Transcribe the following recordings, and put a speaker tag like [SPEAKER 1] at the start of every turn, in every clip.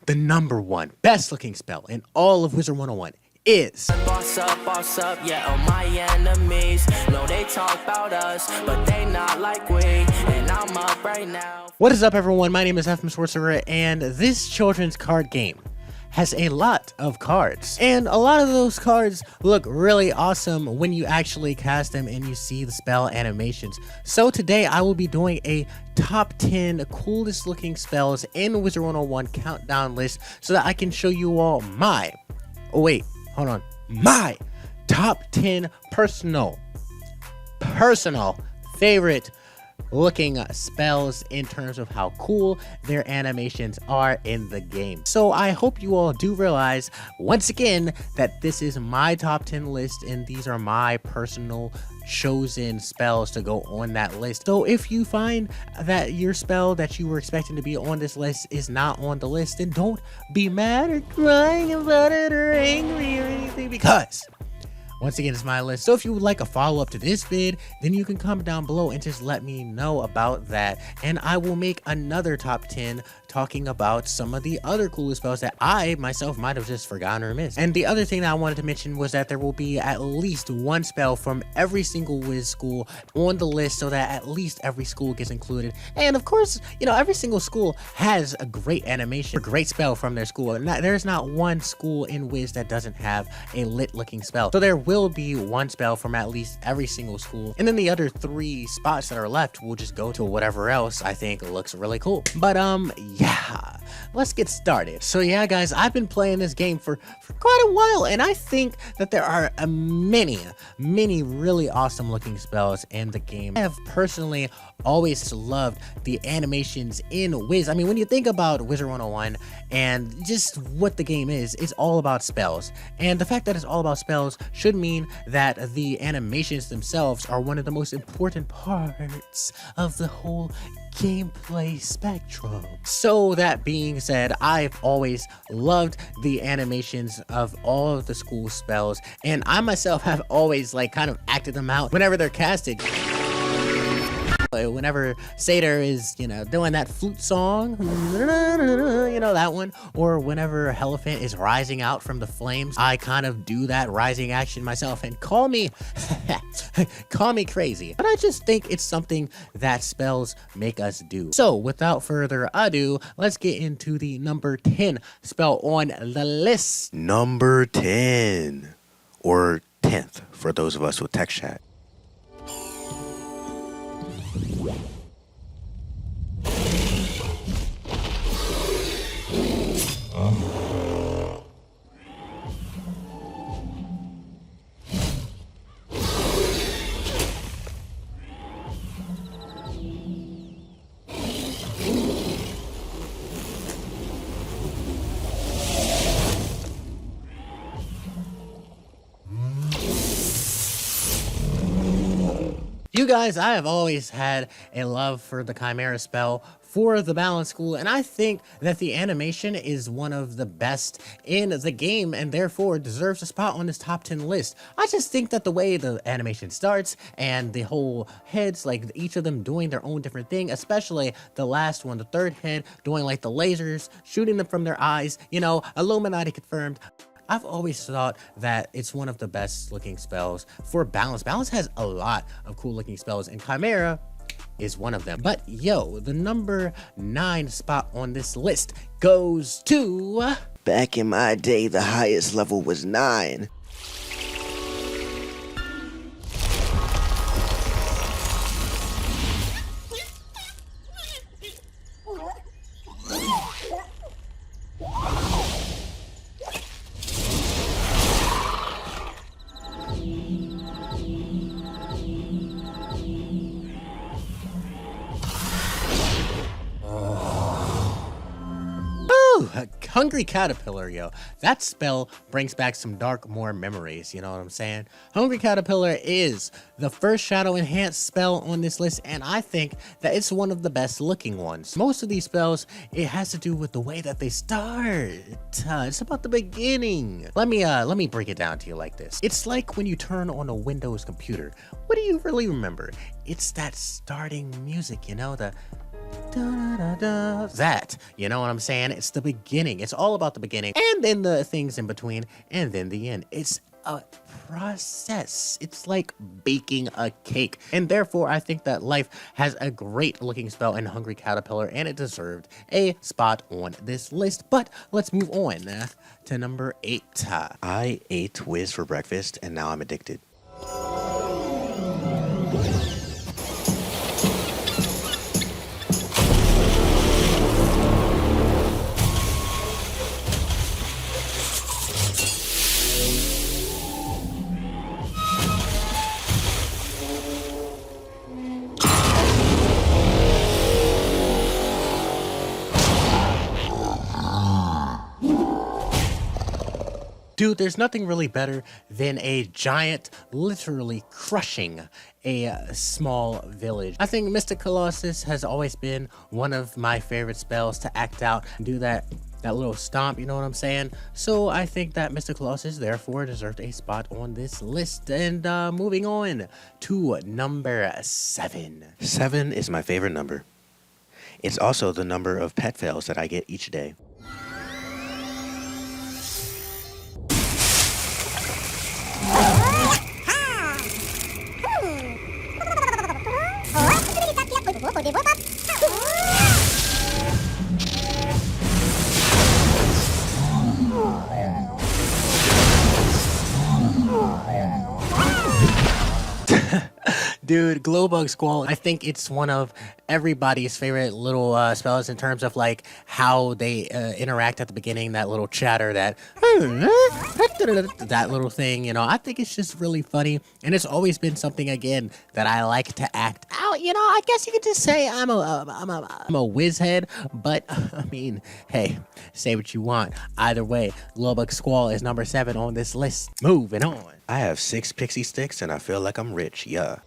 [SPEAKER 1] the number one best looking spell in all of Wizard101 is
[SPEAKER 2] boss up, yeah, all my enemies know they talk about us, but they not like we, and I'm up right now.
[SPEAKER 1] What is up, everyone? My name is FMSorcerer, and this children's card game has a lot of cards, and a lot of those cards look really awesome when you actually cast them and you see the spell animations. So today I will be doing a top 10 coolest looking spells in Wizard101 countdown list so that I can show you all my top 10 personal favorite looking spells in terms of how cool their animations are in the game. So I hope you all do realize once again that this is my top 10 list and these are my personal chosen spells to go on that list. So if you find that your spell that you were expecting to be on this list is not on the list, then don't be mad or crying about it or angry or anything, because once again, it's my list. So if you would like a follow-up to this vid, then you can comment down below and just let me know about that. And I will make another top 10 talking about some of the other coolest spells that I myself might have just forgotten or missed. And the other thing that I wanted to mention was that there will be at least one spell from every single Wiz school on the list so that at least every school gets included. And of course, you know, every single school has a great animation, a great spell from their school. And there's not one school in Wiz that doesn't have a lit looking spell. So there will be one spell from at least every single school, and then the other 3 spots that are left will just go to whatever else I think looks really cool. But yeah, let's get started. So yeah, guys, I've been playing this game for quite a while, and I think that there are many really awesome looking spells in the game. I have personally always loved the animations in Wiz. I mean, when you think about Wizard101 and just what the game is, it's all about spells. And the fact that it's all about spells should mean that the animations themselves are one of the most important parts of the whole gameplay spectrum. So that being said, I've always loved the animations of all of the school spells, and I myself have always kind of acted them out whenever they're casted. Whenever Satyr is, doing that flute song, that one, or whenever Elephant is rising out from the flames, I kind of do that rising action myself, and call me crazy, but I just think it's something that spells make us do. So without further ado, let's get into the number 10 spell on the list.
[SPEAKER 3] Number 10, or 10th for those of us with text chat.
[SPEAKER 1] You guys, I have always had a love for the Chimaera spell for the balance school, and I think that the animation is one of the best in the game and therefore deserves a spot on this top 10 list. I just think that the way the animation starts and the whole heads, each of them doing their own different thing, especially the last one, the third head doing the lasers, shooting them from their eyes, Illuminati confirmed. I've always thought that it's one of the best looking spells for balance. Balance has a lot of cool looking spells, and Chimaera is one of them. But yo, the number 9 spot on this list goes to...
[SPEAKER 3] Back in my day, the highest level was 9.
[SPEAKER 1] Hungry Caterpillar, yo. That spell brings back some dark more memories, you know what I'm saying? Hungry Caterpillar is the first shadow enhanced spell on this list, and I think that it's one of the best looking ones. Most of these spells, it has to do with the way that they start. It's about the beginning. Let me break it down to you like this. It's like when you turn on a Windows computer. What do you really remember? It's that starting music, you know, the That, you know what I'm saying? It's the beginning. It's all about the beginning, and then the things in between, and then the end. It's a process. It's like baking a cake, and therefore I think that life has a great looking spell in Hungry Caterpillar, and it deserved a spot on this list. But let's move on to number 8.
[SPEAKER 3] I ate Wiz for breakfast and now I'm addicted.
[SPEAKER 1] Dude, there's nothing really better than a giant literally crushing a small village. I think Mystic Colossus has always been one of my favorite spells to act out and do that little stomp, you know what I'm saying? So I think that Mystic Colossus therefore deserved a spot on this list. And moving on to number 7.
[SPEAKER 3] 7 is my favorite number. It's also the number of pet fails that I get each day.
[SPEAKER 1] Dude, Glowbug Squall, I think it's one of everybody's favorite little spells in terms of like how they interact at the beginning, that little chatter, that little thing, you know. I think it's just really funny, and it's always been something, again, that I like to act out. You know, I guess you could just say I'm a whiz head, but I mean, hey, say what you want. Either way, Glowbug Squall is number 7 on this list. Moving on.
[SPEAKER 3] I have 6 pixie sticks and I feel like I'm rich, yeah.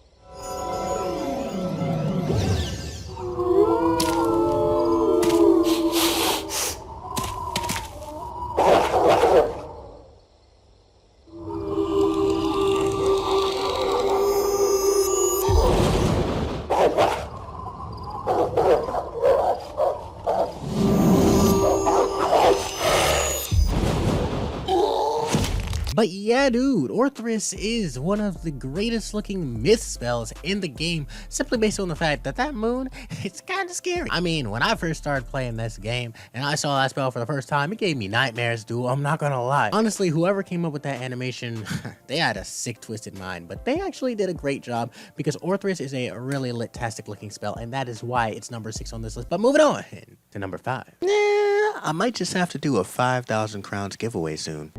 [SPEAKER 1] But yeah, dude, Orthrus is one of the greatest looking myth spells in the game, simply based on the fact that that moon, it's kind of scary. I mean, when I first started playing this game and I saw that spell for the first time, it gave me nightmares, dude. I'm not gonna lie. Honestly, whoever came up with that animation, they had a sick, twisted mind, but they actually did a great job, because Orthrus is a really lit-tastic looking spell, and that is why it's number 6 on this list. But moving on to number 5.
[SPEAKER 3] I might just have to do a 5,000 crowns giveaway soon.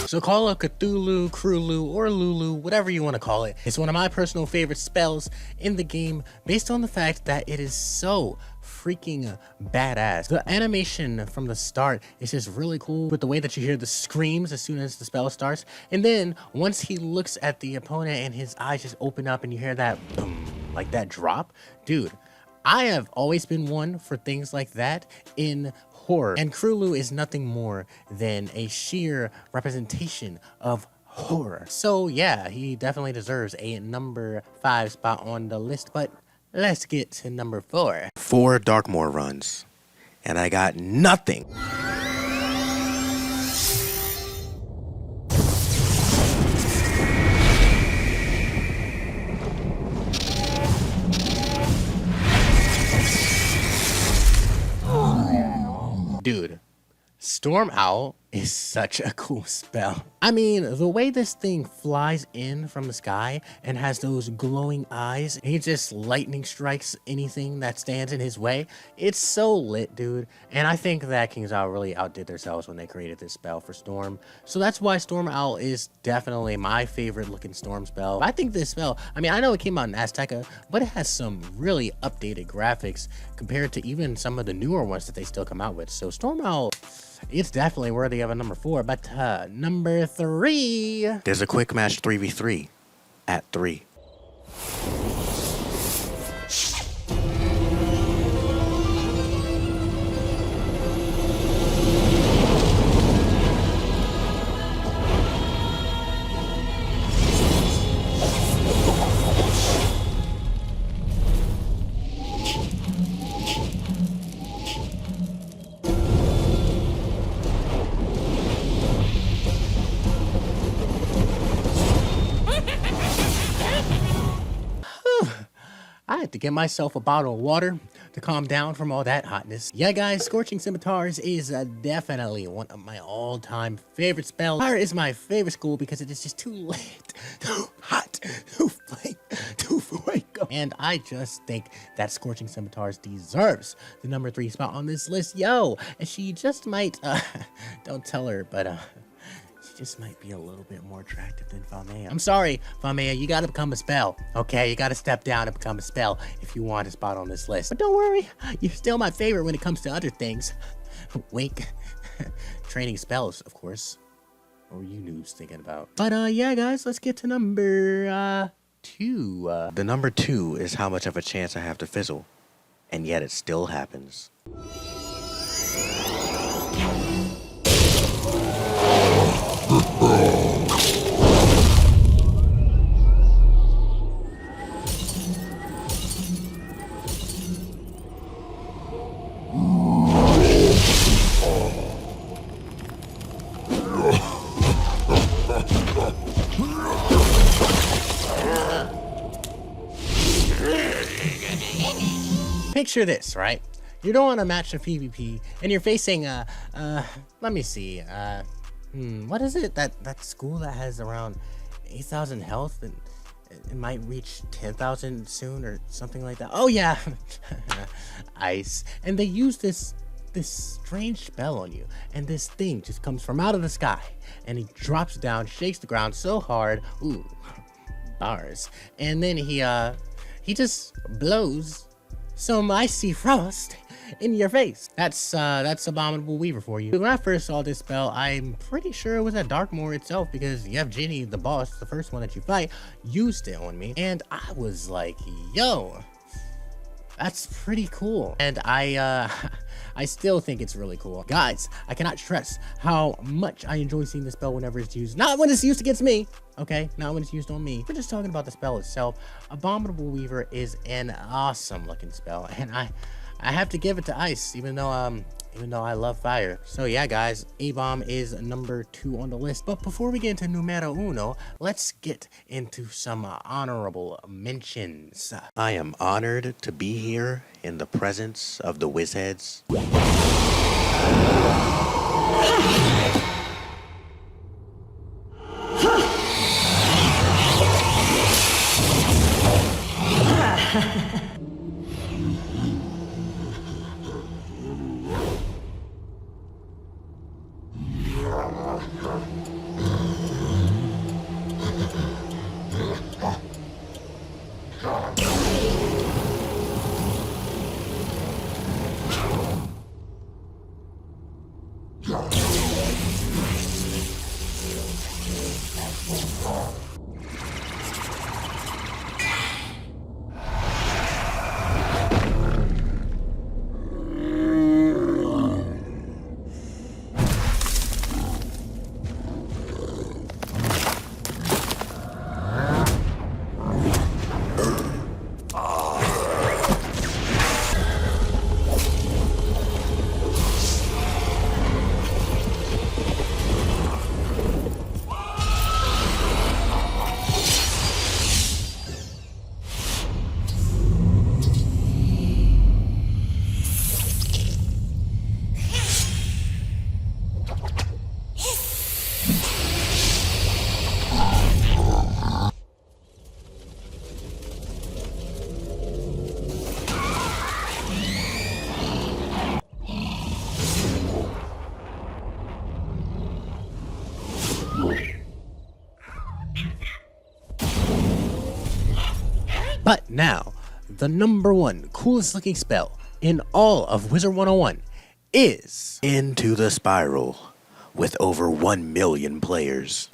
[SPEAKER 1] So call it Cthulhu, Krulu, or Lulu, whatever you want to call it. It's one of my personal favorite spells in the game, based on the fact that it is so freaking badass. The animation from the start is just really cool, with the way that you hear the screams as soon as the spell starts, and then once he looks at the opponent and his eyes just open up and you hear that boom, like that drop. Dude, I have always been one for things like that in horror, and Krulu is nothing more than a sheer representation of horror. So yeah, he definitely deserves a number 5 spot on the list. But let's get to number 4.
[SPEAKER 3] 4 Darkmoor runs, and I got nothing.
[SPEAKER 1] Dude, Storm Owl is such a cool spell. I mean, the way this thing flies in from the sky and has those glowing eyes, and he just lightning strikes anything that stands in his way. It's so lit, dude. And I think that King's Owl really outdid themselves when they created this spell for Storm. So that's why Storm Owl is definitely my favorite looking Storm spell. I think this spell, I mean, I know it came out in Azteca, but it has some really updated graphics compared to even some of the newer ones that they still come out with. So Storm Owl, it's definitely worthy of a number 4, but number 3.
[SPEAKER 3] There's a quick match 3v3. at 3.
[SPEAKER 1] I had to get myself a bottle of water to calm down from all that hotness. Yeah, guys, Scorching Scimitars is definitely one of my all-time favorite spells. Fire is my favorite school because it is just too lit, too hot, too flame, too fuego. And I just think that Scorching Scimitars deserves the number 3 spot on this list. Yo, and she just might, don't tell her, but she just might be a little bit more attractive than Famea. I'm sorry, Famea, you gotta become a spell, okay? You gotta step down and become a spell if you want a spot on this list. But don't worry, you're still my favorite when it comes to other things. Wink. Training spells, of course. What were you noobs thinking about? But yeah, guys, let's get to number 2.
[SPEAKER 3] The number 2 is how much of a chance I have to fizzle, and yet it still happens.
[SPEAKER 1] Picture this, right? You're doing a match of PvP, and you're facing let me see, what is it? That school that has around 8,000 health, and it might reach 10,000 soon or something like that. Oh yeah, Ice. And they use this strange spell on you, and this thing just comes from out of the sky, and he drops down, shakes the ground so hard, ooh, bars, and then he just blows some icy frost in your face. That's Abominable Weaver for you. When I first saw this spell, I'm pretty sure it was at Darkmoor itself, because Yevgeny, the boss, the first one that you fight, used it on me, and I was like, yo, that's pretty cool. And I still think it's really cool. Guys, I cannot stress how much I enjoy seeing the spell whenever it's used. Not when it's used against me, okay? Not when it's used on me. We're just talking about the spell itself. Abominable Weaver is an awesome looking spell, and I have to give it to Ice, even though I love fire. So yeah, guys, A-Bomb is number 2 on the list. But before we get into numero uno, let's get into some honorable mentions.
[SPEAKER 3] I am honored to be here in the presence of the Wizheads.
[SPEAKER 1] But now, the number 1 coolest looking spell in all of Wizard101 is
[SPEAKER 3] Into the Spiral, with over 1 million players.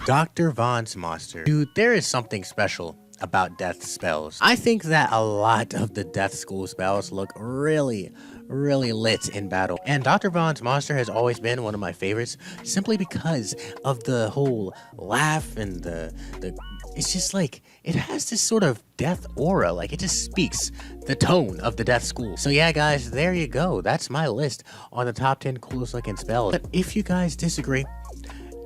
[SPEAKER 1] Dr. Von's monster. Dude, there is something special about death spells. I think that a lot of the death school spells look really lit in battle. And Dr. Von's monster has always been one of my favorites simply because of the whole laugh and the it's just like, it has this sort of death aura. Like, it just speaks the tone of the death school. So yeah, guys, there you go. That's my list on the top 10 coolest looking spells. But if you guys disagree,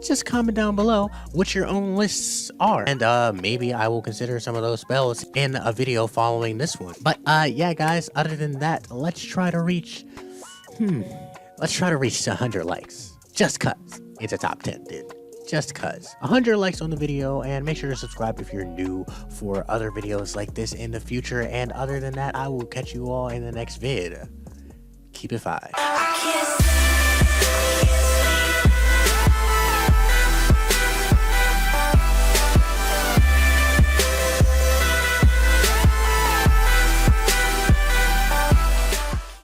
[SPEAKER 1] just comment down below what your own lists are, and maybe I will consider some of those spells in a video following this one. But yeah, guys, other than that, let's try to reach 100 likes, just cuz it's a top 10, dude. Just cuz. 100 likes on the video, and make sure to subscribe if you're new for other videos like this in the future. And other than that, I will catch you all in the next vid. Keep it 5.